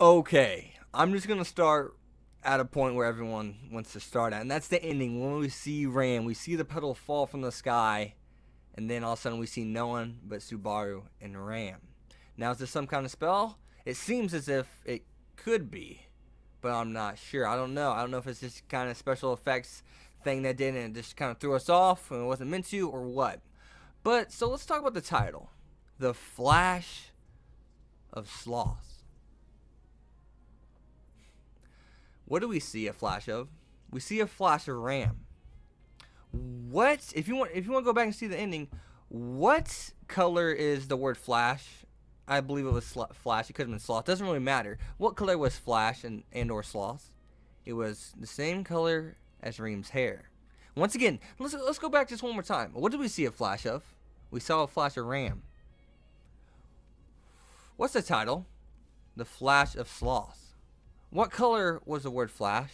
Okay, I'm just gonna start at a point where everyone wants to start at, and that's the ending. When we see Ram, we see the petal fall from the sky, and then all of a sudden we see no one but Subaru and Ram. Now, is this some kind of spell? It seems as if it could be, but I'm not sure. I don't know. I don't know if it's just kind of special effects thing that did and it just kind of threw us off and it wasn't meant to, or what. But so let's talk about the title, "The Flash of Sloth." What do we see a flash of? We see a flash of Ram. What if you want to go back and see the ending? What color is the word flash? I believe it was flash. It could have been sloth. Doesn't really matter. What color was flash and or sloth? It was the same color as Reem's hair. Once again, let's go back just one more time. What did we see a flash of? We saw a flash of Ram. What's the title? The Flash of Sloth. What color was the word flash?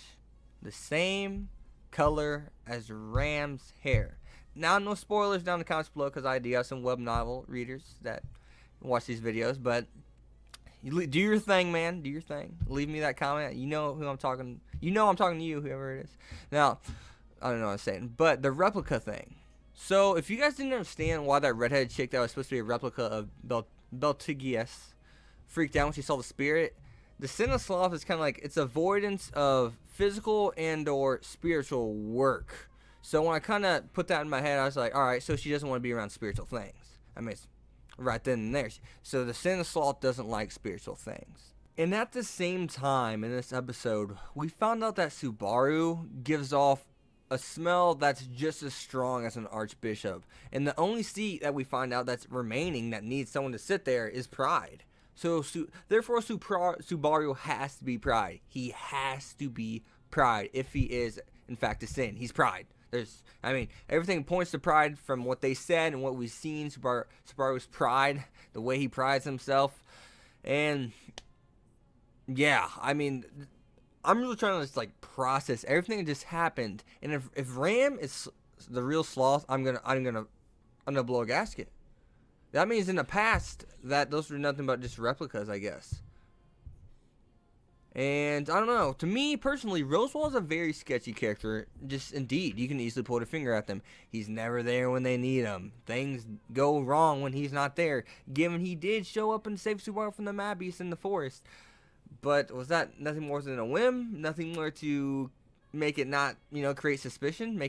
The same color as Ram's hair. Now, no spoilers down in the comments below because I do have some web novel readers that watch these videos. But do your thing, man. Do your thing. Leave me that comment. You know who I'm talking. You know I'm talking to you, whoever it is. Now, I don't know what I'm saying. But the replica thing. So, if you guys didn't understand why that redheaded chick that was supposed to be a replica of Beltigius freaked out when she saw the spirit, the sin of sloth is kind of like it's avoidance of physical and or spiritual work. So when I kind of put that in my head, I was like, all right, so she doesn't want to be around spiritual things. I mean, it's right then and there. So the sin of sloth doesn't like spiritual things. And at the same time in this episode, we found out that Subaru gives off a smell that's just as strong as an archbishop. And the only seat that we find out that's remaining that needs someone to sit there is pride. So, therefore, Subaru has to be pride. He has to be pride if he is, in fact, a sin. He's pride. Everything points to pride from what they said and what we've seen. Subaru's pride, the way he prides himself. And, yeah, I'm really trying to just, process everything that just happened. And if Ram is the real sloth, I'm gonna blow a gasket. That means in the past that those were nothing but just replicas, I guess. And I don't know. To me personally, Roswell is a very sketchy character. Just indeed, you can easily point a finger at them. He's never there when they need him. Things go wrong when he's not there. Given he did show up and save Subaru from the mad beast in the forest, but was that nothing more than a whim? Nothing more to make it not, create suspicion.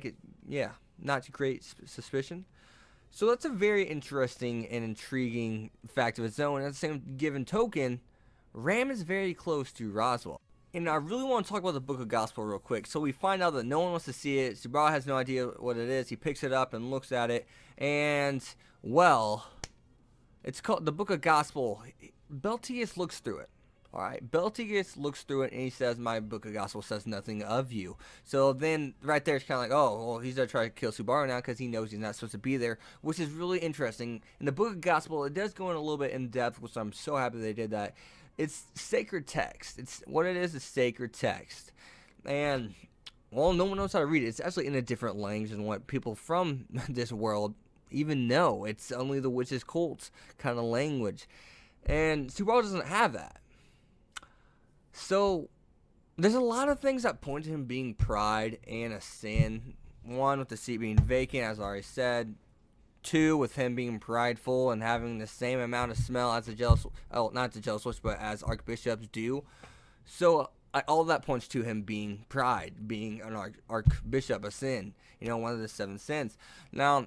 Not to create suspicion. So that's a very interesting and intriguing fact of its own. At the same given token, Ram is very close to Roswell. And I really want to talk about the Book of Gospel real quick. So we find out that no one wants to see it. Subaru has no idea what it is. He picks it up and looks at it. And, well, it's called the Book of Gospel. Beltius looks through it. Alright, Beltius looks through it and he says, "My Book of Gospel says nothing of you." So then, right there, it's kind of like, oh, well, he's going to try to kill Subaru now because he knows he's not supposed to be there, which is really interesting. In the Book of Gospel, it does go in a little bit in depth, which I'm so happy they did that. It's sacred text. It's what it is sacred text. And, well, no one knows how to read it. It's actually in a different language than what people from this world even know. It's only the witches' cults kind of language. And Subaru doesn't have that. So, there's a lot of things that point to him being pride and a sin. One, with the seat being vacant, as I already said. Two, with him being prideful and having the same amount of smell as not the jealous witch, but as archbishops do. So, all that points to him being pride, being an archbishop, a sin. One of the 7 sins. Now,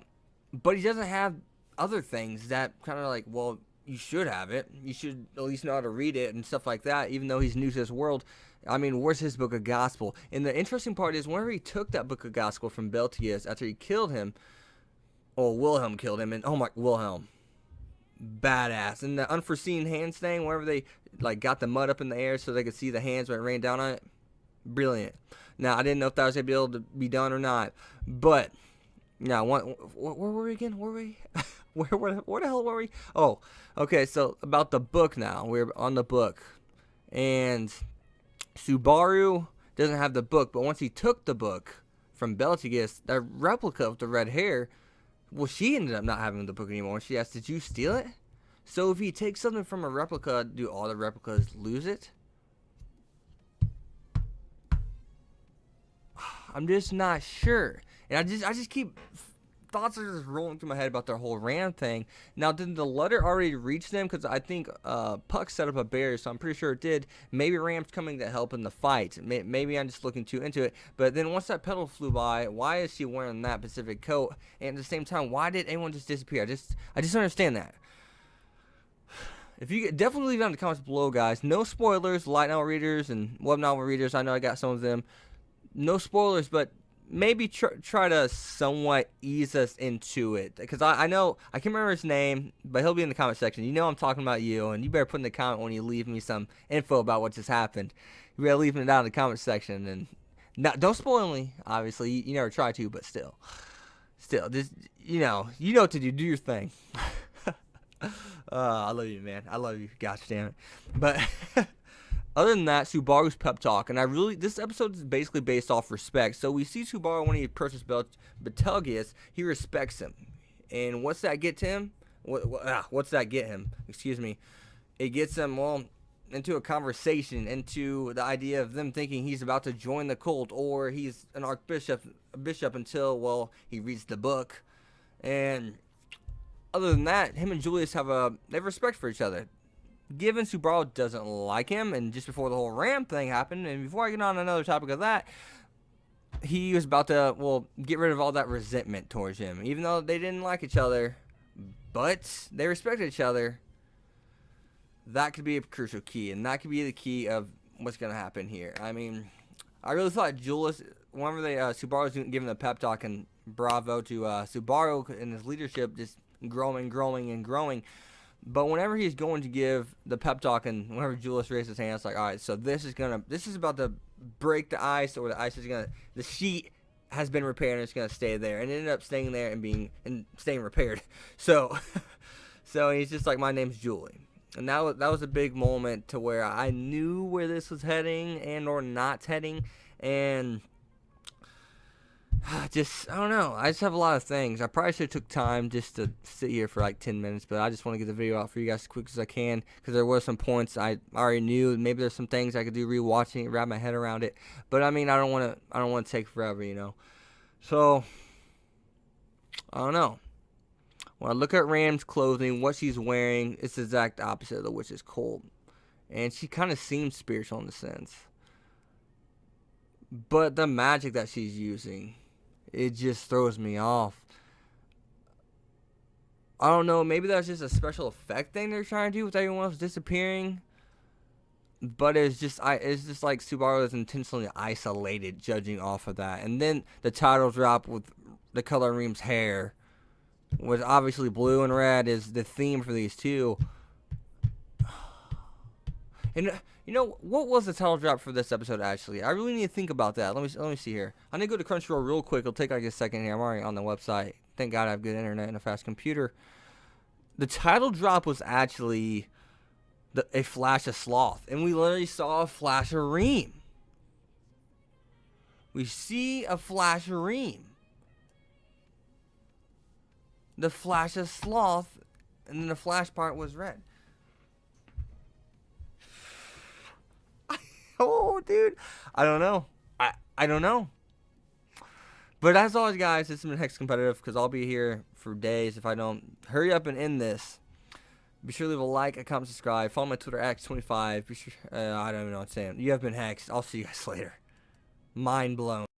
but he doesn't have other things that kind of like, well, you should have it. You should at least know how to read it and stuff like that, even though he's new to this world. Where's his Book of Gospel? And the interesting part is, whenever he took that Book of Gospel from Beltius after he killed him, or Wilhelm killed him, and Wilhelm, badass. And the unforeseen hand thing, whenever they got the mud up in the air so they could see the hands when it rained down on it, brilliant. Now, I didn't know if that was going to be able to be done or not, but now, where were we again? Where the hell were we? Oh, okay, so about the book now. We're on the book. And Subaru doesn't have the book, but once he took the book from Beltigus, that replica of the red hair, well, she ended up not having the book anymore. She asked, "Did you steal it?" So if he takes something from a replica, do all the replicas lose it? I'm just not sure. And I just keep thoughts are just rolling through my head about their whole Ram thing. Now, did the letter already reach them? Because I think Puck set up a barrier, so I'm pretty sure it did. Maybe Ram's coming to help in the fight. Maybe I'm just looking too into it. But then once that petal flew by, why is she wearing that Pacific coat? And at the same time, why did anyone just disappear? I just don't understand that. If you definitely leave it in the comments below, guys. No spoilers, light novel readers and web novel readers. I know I got some of them. No spoilers, but maybe try to somewhat ease us into it, because I know I can't remember his name, but he'll be in the comment section. You know I'm talking about you, and you better put in the comment when you leave me some info about what just happened. You better leave it down in the comment section, and don't spoil me. Obviously, you never try to, but still, just you know what to do. Do your thing. I love you, man. I love you. Gosh damn it. But other than that, Subaru's pep talk, and this episode is basically based off respect. So we see Subaru when he approaches Betelgeuse, he respects him, and what's that get to him? What's that get him? Excuse me. It gets him into a conversation, into the idea of them thinking he's about to join the cult, or he's an bishop until he reads the book. And other than that, him and Julius have respect for each other. Given Subaru doesn't like him, and just before the whole Ram thing happened, and before I get on another topic of that, he was about to, get rid of all that resentment towards him. Even though they didn't like each other, but they respected each other, that could be a crucial key, and that could be the key of what's going to happen here. I mean, I really thought Julius, whenever Subaru was giving the pep talk, and bravo to Subaru and his leadership, just growing. But whenever he's going to give the pep talk, and whenever Julius raises his hand, it's like, all right, so this is about to break the ice, or the sheet has been repaired and it's gonna stay there, and it ended up staying there and staying repaired. So he's just like, my name's Julie, and that was a big moment to where I knew where this was heading and or not heading, and I don't know. I just have a lot of things. I probably should have took time just to sit here for like 10 minutes, but I just want to get the video out for you guys as quick as I can, because there were some points I already knew. Maybe there's some things I could do rewatching it, wrap my head around it. But I mean, I don't want to take forever, So I don't know. When I look at Ram's clothing, what she's wearing, it's the exact opposite of the witch's cold, and she kind of seems spiritual in a sense. But the magic that she's using, it just throws me off. I don't know, maybe that's just a special effect thing they're trying to do with everyone else disappearing. But it's just like Subaru is intentionally isolated, judging off of that. And then the title drop with the color of Reem's hair, which obviously blue and red is the theme for these two. And what was the title drop for this episode? Actually, I really need to think about that. Let me see here. I need to go to Crunchyroll real quick. It'll take like a second here. I'm already on the website. Thank God I have good internet and a fast computer. The title drop was actually a flash of Sloth, and we literally saw a flash of Reem. We see a flash of Reem. The flash of Sloth, and then the flash part was red. Oh, dude. I don't know. I don't know. But as always, guys, this has been Hex Competitive, because I'll be here for days if I don't hurry up and end this. Be sure to leave a like, a comment, subscribe. Follow my Twitter, X25. Be sure, I don't even know what I'm saying. You have been Hex. I'll see you guys later. Mind blown.